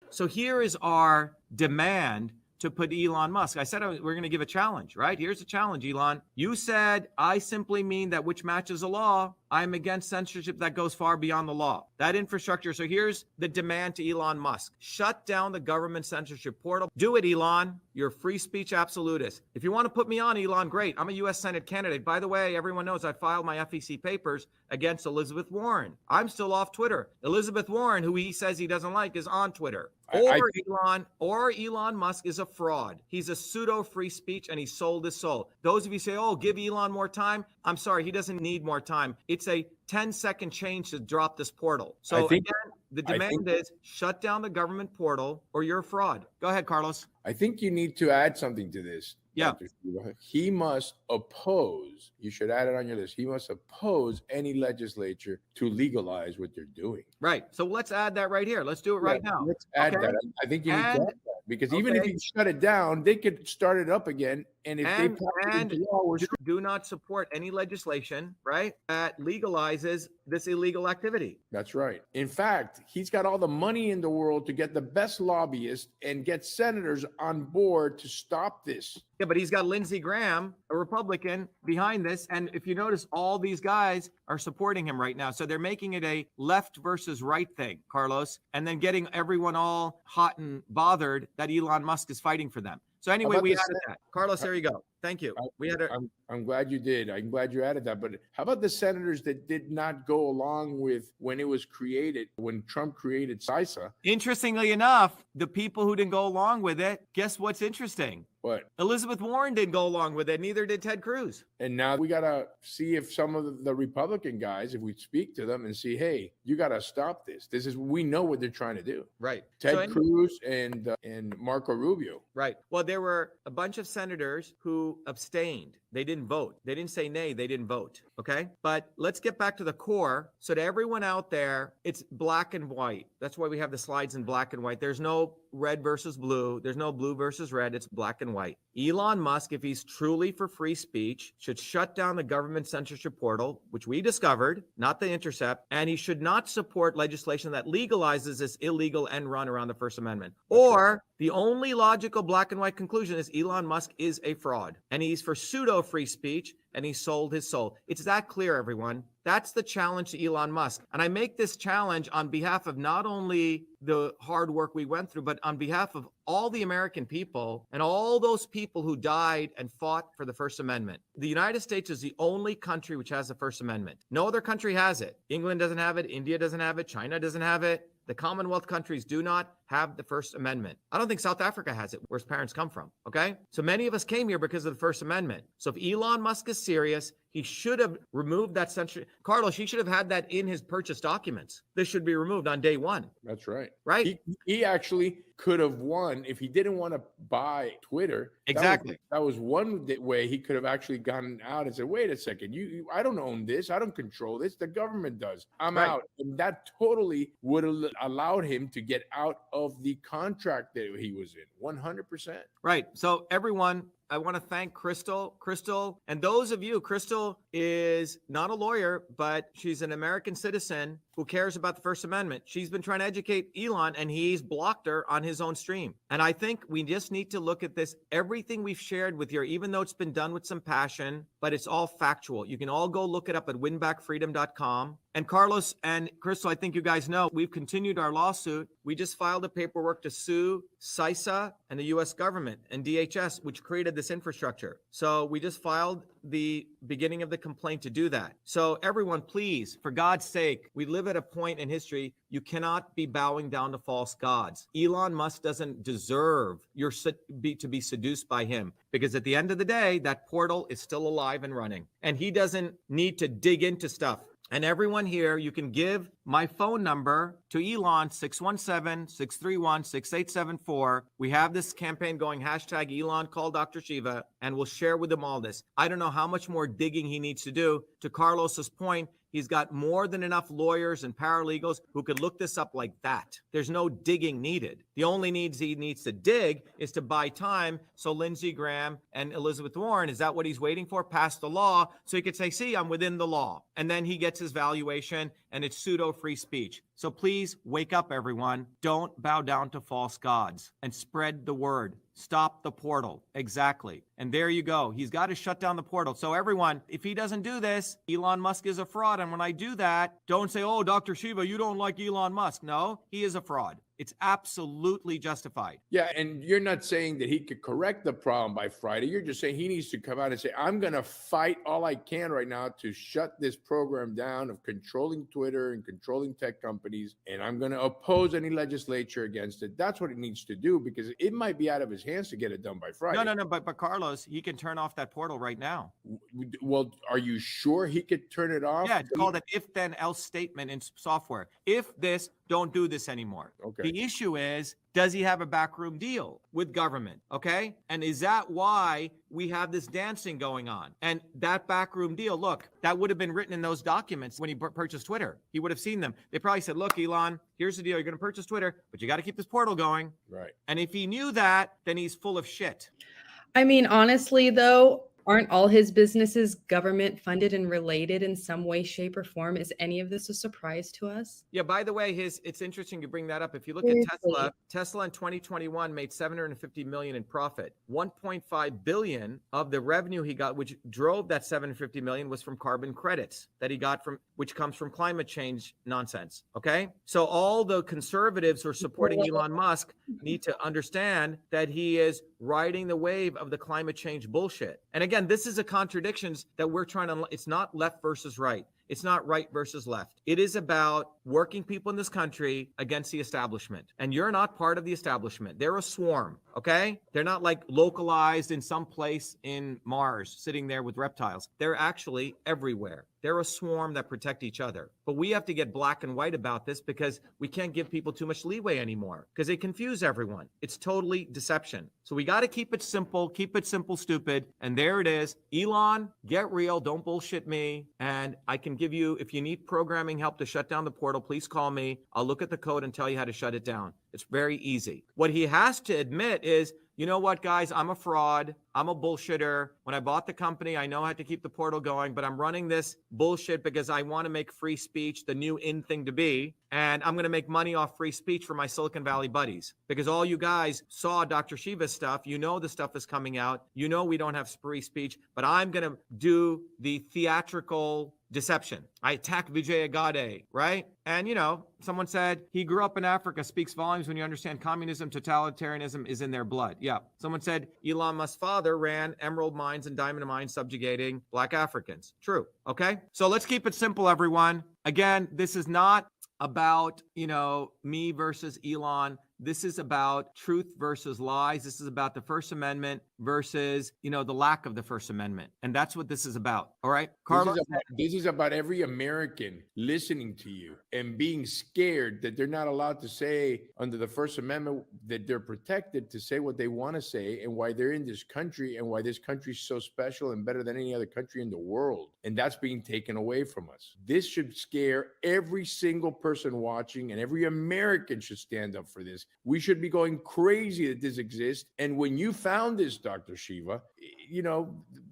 So here is our demand to put Elon Musk. I said we're going to give a challenge, right? Here's a challenge, Elon. You said, I simply mean that which matches the law. I'm against censorship that goes far beyond the law. That infrastructure. So here's the demand to Elon Musk. Shut down the government censorship portal. Do it, Elon. You're a free speech absolutist. If you want to put me on, Elon, great. I'm a U.S. Senate candidate. By the way, everyone knows I filed my FEC papers against Elizabeth Warren. I'm still off Twitter. Elizabeth Warren, who he says he doesn't like, is on Twitter. Or Elon Musk is a fraud. He's a pseudo free speech and he sold his soul. Those of you say, oh, give Elon more time. I'm sorry, he doesn't need more time. It's a 10-second change to drop this portal. So again, the demand is shut down the government portal or you're a fraud. Go ahead, Carlos. I think you need to add something to this. Yeah. He must oppose, you should add it on your list. He must oppose any legislature to legalize what they're doing. Right. So let's add that right here. Let's do it right now. Let's add that. I think you need to add that because even if you shut it down, they could start it up again. And if they pass it into law, do not support any legislation, right, that legalizes this illegal activity. That's right. In fact, he's got all the money in the world to get the best lobbyists and get senators on board to stop this. Yeah, but he's got Lindsey Graham, a Republican, behind this. And if you notice, all these guys are supporting him right now. So they're making it a left versus right thing, Carlos, and then getting everyone all hot and bothered that Elon Musk is fighting for them. So anyway, we added that. Carlos, there you go. Thank you. I'm glad you did. I'm glad you added that. But how about the senators that did not go along with when it was created, when Trump created CISA? Interestingly enough, the people who didn't go along with it, guess what's interesting? What? Elizabeth Warren didn't go along with it. Neither did Ted Cruz. And now we got to see if some of the Republican guys, if we speak to them and see, hey, you got to stop this. We know what they're trying to do. Right. Ted Cruz and Marco Rubio. Right. Well, there were a bunch of senators who abstained. They didn't vote. They didn't say nay. They didn't vote. Okay. But let's get back to the core. So to everyone out there, it's black and white. That's why we have the slides in black and white. There's no red versus blue. There's no blue versus red. It's black and white. Elon Musk, if he's truly for free speech, should shut down the government censorship portal, which we discovered, not the Intercept, and he should not support legislation that legalizes this illegal end run around the First Amendment. Or the only logical black and white conclusion is Elon Musk is a fraud and he's for pseudo free speech and he sold his soul. It's that clear, everyone. That's the challenge to Elon Musk. And I make this challenge on behalf of not only the hard work we went through, but on behalf of all the American people and all those people who died and fought for the First Amendment. The United States is the only country which has the First Amendment. No other country has it. England doesn't have it. India doesn't have it. China doesn't have it. The Commonwealth countries do not have the First Amendment. I don't think South Africa has it, where his parents come from, okay? So many of us came here because of the First Amendment. So if Elon Musk is serious, he should have removed that censorship. Carlos, he should have had that in his purchase documents. This should be removed on day one. That's right. Right? He actually could have won if he didn't want to buy Twitter. Exactly. That was one way he could have actually gotten out and said, wait a second, I don't own this. I don't control this. The government does. I'm out. And that totally would have allowed him to get out of the contract that he was in. 100%. Right. So everyone, I want to thank Crystal, and those of you. Crystal is not a lawyer, but she's an American citizen who cares about the First Amendment. She's been trying to educate Elon, and he's blocked her on his own stream. And I think we just need to look at this. Everything we've shared with you, even though it's been done with some passion, but it's all factual. You can all go look it up at winbackfreedom.com. And Carlos and Crystal, I think you guys know, we've continued our lawsuit. We just filed the paperwork to sue CISA and the U.S. government and DHS, which created this infrastructure. So we just filed the beginning of the complaint to do that. So everyone, please, for God's sake, we live at a point in history, you cannot be bowing down to false gods. Elon Musk doesn't deserve to be seduced by him, because at the end of the day, that portal is still alive and running, and he doesn't need to dig into stuff. And everyone here, you can give my phone number to Elon, 617-631-6874. We have this campaign going, hashtag Elon call Dr. Shiva, and we'll share with them all this. I don't know how much more digging he needs to do. To Carlos's point, he's got more than enough lawyers and paralegals who could look this up like that. There's no digging needed. The only he needs to dig is to buy time. So Lindsey Graham and Elizabeth Warren, is that what he's waiting for? Pass the law so he could say, see, I'm within the law. And then he gets his valuation and it's pseudo free speech. So please wake up, everyone. Don't bow down to false gods and spread the word. Stop the portal. Exactly. And there you go. He's got to shut down the portal. So everyone, if he doesn't do this, Elon Musk is a fraud. And when I do that, don't say, oh, Dr. Shiva, you don't like Elon Musk. No, he is a fraud. It's absolutely justified. Yeah, and you're not saying that he could correct the problem by Friday. You're just saying he needs to come out and say, I'm going to fight all I can right now to shut this program down of controlling Twitter and controlling tech companies, and I'm going to oppose any legislature against it. That's what he needs to do, because it might be out of his hands to get it done by Friday. No. But Carlos, he can turn off that portal right now. Well, are you sure he could turn it off? Yeah, it's called an if-then-else statement in software. If this, don't do this anymore. Okay. The issue is, does he have a backroom deal with government? Okay. And is that why we have this dancing going on? And that backroom deal, look, that would have been written in those documents when he purchased Twitter. He would have seen them. They probably said, look, Elon, here's the deal. You're going to purchase Twitter, but you got to keep this portal going. Right. And if he knew that, then he's full of shit. I mean, honestly, though, aren't all his businesses government funded and related in some way, shape, or form? Is any of this a surprise to us? Yeah, by the way, it's interesting you bring that up. If you look Seriously. at Tesla in 2021 made $750 million in profit. 1.5 billion of the revenue he got, which drove that 750 million, was from carbon credits that he got from, which comes from climate change nonsense. Okay. So all the conservatives who are supporting Elon Musk need to understand that he is riding the wave of the climate change bullshit. And again, this is a contradictions that we're trying to, it's not left versus right. It's not right versus left. It is about working people in this country against the establishment. And you're not part of the establishment. They're a swarm, okay? They're not like localized in some place in Mars, sitting there with reptiles. They're actually everywhere. They're a swarm that protect each other. But we have to get black and white about this, because we can't give people too much leeway anymore, because they confuse everyone. It's totally deception. So we got to keep it simple, stupid. And there it is. Elon, get real. Don't bullshit me. And I can give you, if you need programming help to shut down the portal, please call me. I'll look at the code and tell you how to shut it down. It's very easy. What he has to admit is, you know what, guys, I'm a fraud. I'm a bullshitter. When I bought the company, I know I had to keep the portal going, but I'm running this bullshit because I want to make free speech the new in thing to be. And I'm going to make money off free speech for my Silicon Valley buddies, because all you guys saw Dr. Shiva's stuff. You know the stuff is coming out. You know we don't have free speech, but I'm going to do the theatrical deception. I attack Vijay Agade, right? And, you know, someone said he grew up in Africa, speaks volumes when you understand communism, totalitarianism is in their blood. Yeah. Someone said Elon Musk's father ran emerald mines and diamond mines subjugating Black Africans. True. Okay. So let's keep it simple, everyone. Again, this is not about, me versus Elon. This is about truth versus lies. This is about the First Amendment versus, the lack of the First Amendment. And that's what this is about. All right, Carlos? This is about every American listening to you and being scared that they're not allowed to say under the First Amendment, that they're protected to say what they want to say and why they're in this country and why this country is so special and better than any other country in the world. And that's being taken away from us. This should scare every single person watching, and every American should stand up for this. We should be going crazy that this exists. And when you found this, Dr. Shiva,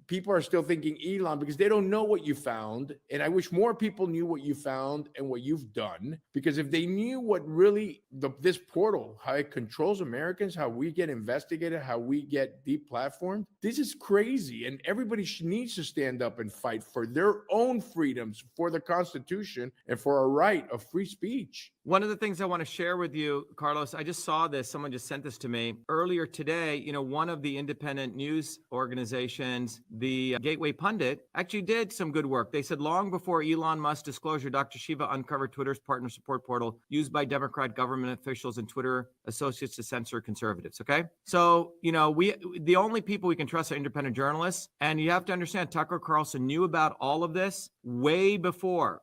people are still thinking Elon because they don't know what you found. And I wish more people knew what you found and what you've done, because if they knew what really this portal, how it controls Americans, how we get investigated, how we get deplatformed, this is crazy. And everybody needs to stand up and fight for their own freedoms, for the Constitution, and for a right of free speech. One of the things I want to share with you, Carlos, I just saw this. Someone just sent this to me earlier today. One of the independent news organizations, the Gateway Pundit, actually did some good work. They said long before Elon Musk's disclosure, Dr. Shiva uncovered Twitter's partner support portal used by Democrat government officials and Twitter associates to censor conservatives. Okay. So, the only people we can trust are independent journalists. And you have to understand, Tucker Carlson knew about all of this way before.